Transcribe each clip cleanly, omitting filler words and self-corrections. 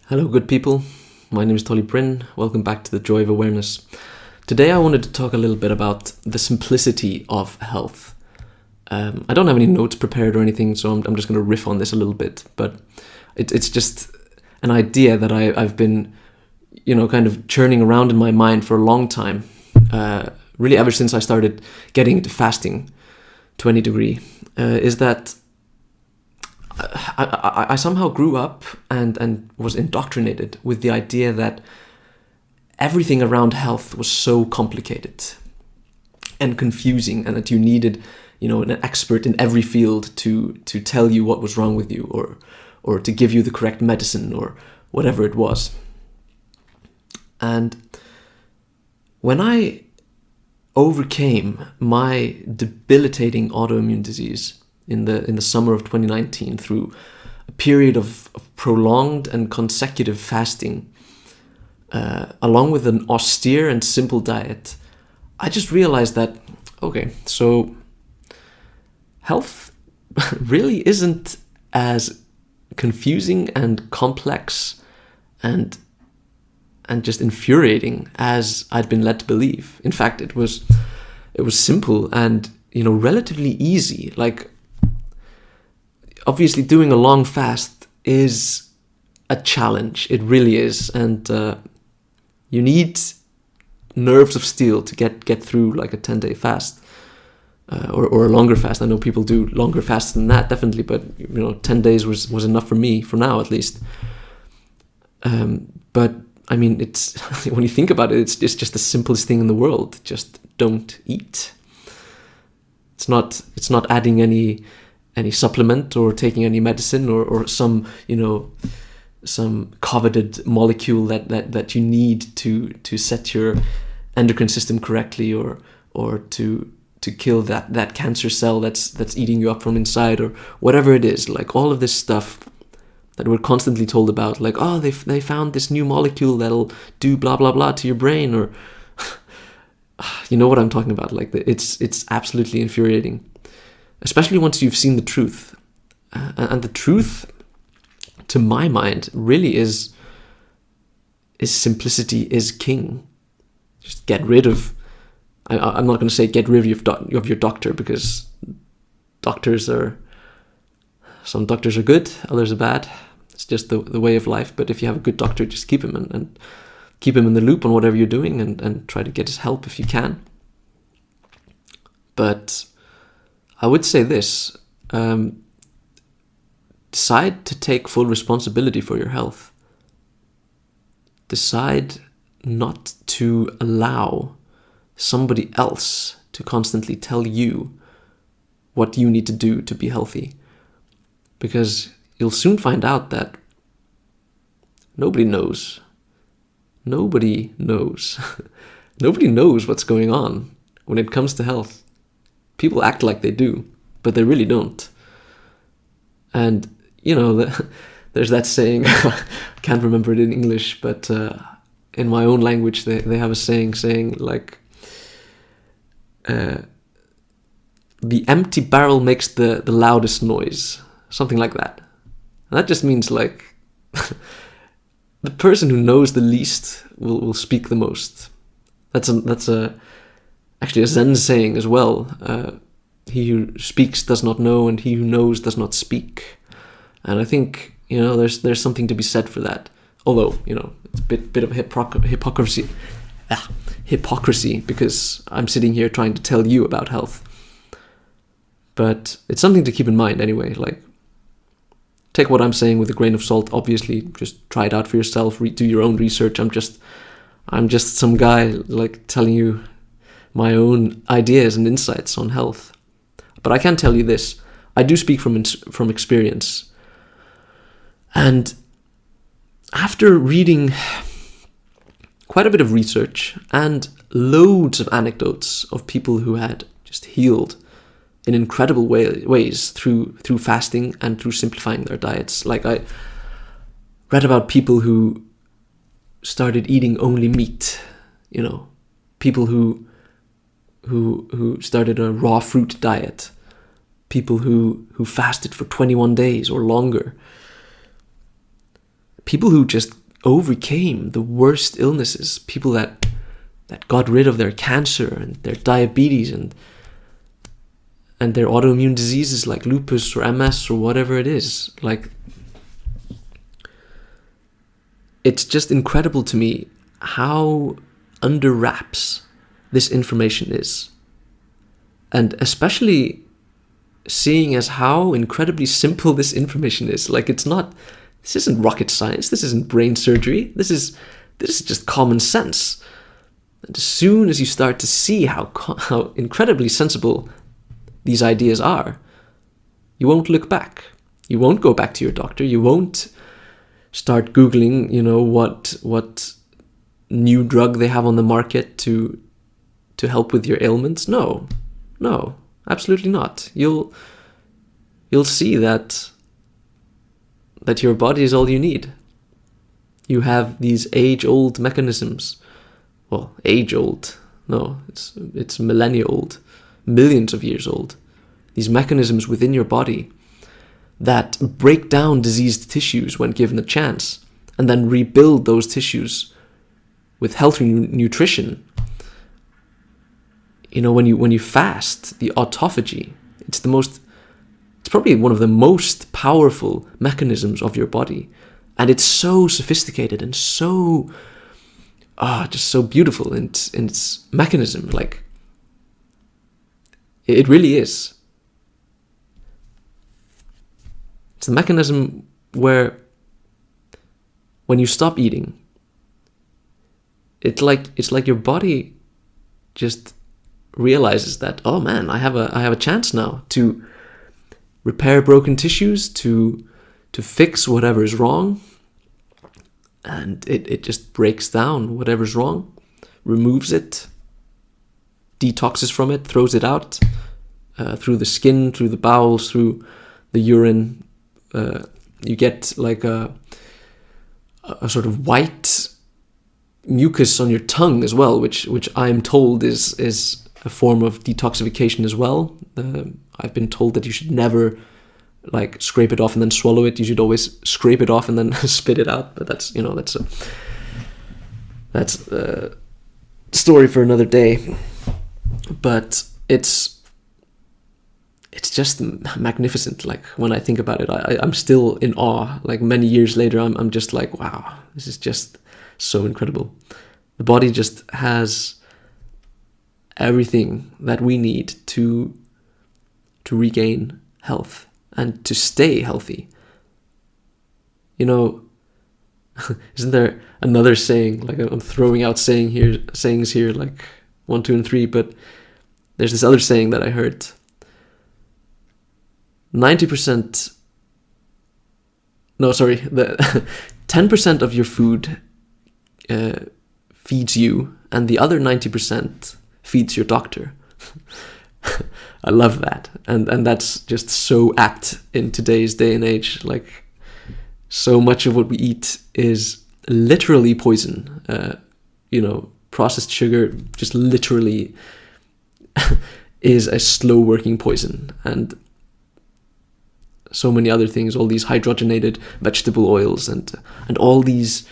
Hello, good people. My name is Tolly Bryn. Welcome back to the Joy of Awareness. Today I wanted to talk a little bit about the simplicity of health. I don't have any notes prepared or anything, so I'm just going to riff on this a little bit. But it's just an idea that I've been, kind of churning around in my mind for a long time. Really ever since I started getting into fasting to any degree, is that I somehow grew up and was indoctrinated with the idea that everything around health was so complicated and confusing, and that you needed, an expert in every field to tell you what was wrong with you, or to give you the correct medicine, or whatever it was. And when I overcame my debilitating autoimmune disease in the summer of 2019 through a period of prolonged and consecutive fasting, along with an austere and simple diet, I just realized that, okay, so health really isn't as confusing and complex and just infuriating as I'd been led to believe. In fact, it was simple and, relatively easy. Like, obviously doing a long fast is a challenge. It really is. And you need nerves of steel to get through like a 10-day fast, or a longer fast. I know people do longer fasts than that, definitely, but 10 days was enough for me, for now at least. But I mean, it's when you think about it, it's just the simplest thing in the world. Just don't eat. It's not adding any supplement or taking any medicine or some coveted molecule that you need to set your endocrine system correctly, or to kill that cancer cell that's eating you up from inside, or whatever it is. Like, all of this stuff that we're constantly told about, like, oh, they found this new molecule that'll do blah blah blah to your brain, or you know what I'm talking about. Like, it's absolutely infuriating, especially once you've seen the truth. And the truth, to my mind, really is simplicity is king. Just get rid of, I'm not going to say get rid of your doctor, because some doctors are good, others are bad. It's just the way of life. But if you have a good doctor, just keep him and keep him in the loop on whatever you're doing, and try to get his help if you can. But I would say this, decide to take full responsibility for your health. Decide not to allow somebody else to constantly tell you what you need to do to be healthy. Because you'll soon find out that nobody knows. Nobody knows. Nobody knows what's going on when it comes to health. People act like they do, but they really don't. And, there's that saying, I can't remember it in English, but in my own language, they have a saying like, the empty barrel makes the loudest noise. Something like that. And that just means, like, the person who knows the least will speak the most. That's actually a Zen saying as well. He who speaks does not know, and he who knows does not speak. And I think, there's something to be said for that. Although, it's a bit of hypocrisy, because I'm sitting here trying to tell you about health. But it's something to keep in mind anyway. Like, take what I'm saying with a grain of salt. Obviously, just try it out for yourself. Do your own research. I'm just some guy, like, telling you my own ideas and insights on health. But I can tell you this: I do speak from experience. And after reading quite a bit of research and loads of anecdotes of people who had just healed in incredible ways through fasting and through simplifying their diets. Like, I read about people who started eating only meat, people who started a raw fruit diet, people who fasted for 21 days or longer, people who just overcame the worst illnesses, people that got rid of their cancer and their diabetes and their autoimmune diseases like lupus or MS or whatever it is. Like, it's just incredible to me how under wraps this information is. And especially seeing as how incredibly simple this information is. Like, this isn't rocket science, this isn't brain surgery, this is just common sense. And as soon as you start to see how incredibly sensible these ideas are, you won't look back. You won't go back to your doctor. You won't start Googling, what new drug they have on the market to help with your ailments. No, absolutely not. You'll see that your body is all you need. You have these age-old mechanisms. Well, age-old. No, it's millennia-old. Millions of years old. These mechanisms within your body that break down diseased tissues when given a chance, and then rebuild those tissues with healthy nutrition. When you fast, the autophagy, it's probably one of the most powerful mechanisms of your body, and it's so sophisticated and so just so beautiful in its mechanism. Like, it really is. It's the mechanism where when you stop eating, it's like your body just realizes that, oh man, I have a chance now to repair broken tissues, to fix whatever is wrong, and it just breaks down whatever's wrong, removes it, detoxes from it, throws it out through the skin, through the bowels, through the urine. You get like a sort of white mucus on your tongue as well, which I'm told is a form of detoxification as well. I've been told that you should never like scrape it off and then swallow it. You should always scrape it off and then spit it out. But that's a story for another day. But it's just magnificent. Like, when I think about it, I'm still in awe. Like, many years later, I'm just like, wow, this is just so incredible. The body just has everything that we need to regain health and to stay healthy. Isn't there another saying? Like, I'm throwing out sayings here, like 1, 2, and 3, but there's this other saying that I heard. 90%, no, sorry, the 10% of your food feeds you, and the other 90% feeds your doctor. I love that, and that's just so apt in today's day and age. Like, so much of what we eat is literally poison. Processed sugar just literally is a slow working poison, and so many other things, all these hydrogenated vegetable oils and all these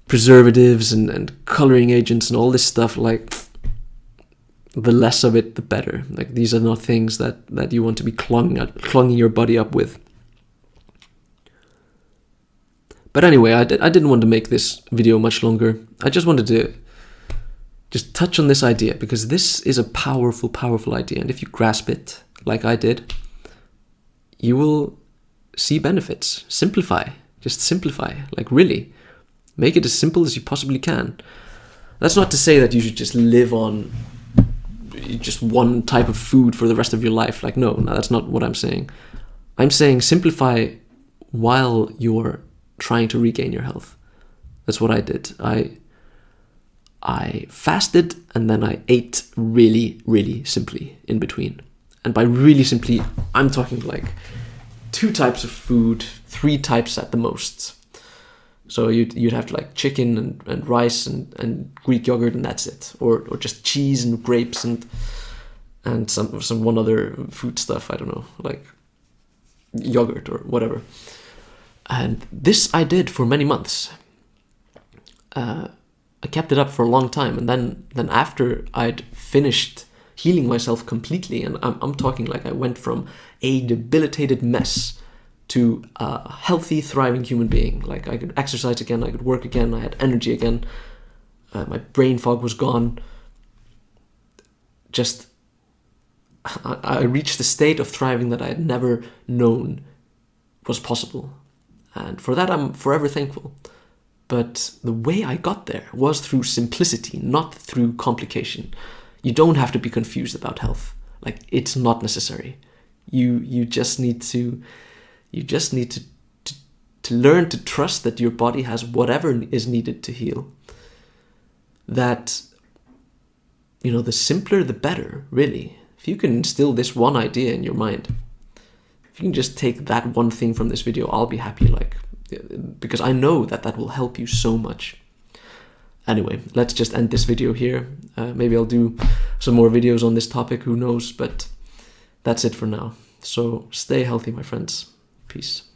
preservatives and coloring agents and all this stuff. Like, the less of it, the better. Like, these are not things that you want to be clunging your body up with. But anyway, I didn't want to make this video much longer. I just wanted to just touch on this idea, because this is a powerful, powerful idea. And if you grasp it, like I did, you will see benefits. Just simplify. Like, really, make it as simple as you possibly can. That's not to say that you should just live on just one type of food for the rest of your life. Like, no, that's not what I'm saying. I'm saying simplify while you're trying to regain your health. That's what I did. I fasted, and then I ate really, really simply in between. And by really simply, I'm talking like 2 types of food, 3 types at the most. So you'd have like chicken and rice and Greek yogurt, and that's it. Or just cheese and grapes and some one other food stuff, I don't know, like yogurt or whatever. And this I did for many months. I kept it up for a long time, and then after I'd finished healing myself completely, and I'm talking like I went from a debilitated mess to a healthy, thriving human being. Like I could exercise again, I could work again, I had energy again, my brain fog was gone. Just, I reached the state of thriving that I had never known was possible. And for that I'm forever thankful. But the way I got there was through simplicity, not through complication. You don't have to be confused about health. Like, it's not necessary. You just need to learn to trust that your body has whatever is needed to heal. That, the simpler the better, really. If you can instill this one idea in your mind, if you can just take that one thing from this video, I'll be happy, because I know that will help you so much. Anyway, let's just end this video here. Maybe I'll do some more videos on this topic, who knows, but that's it for now. So stay healthy, my friends. Peace.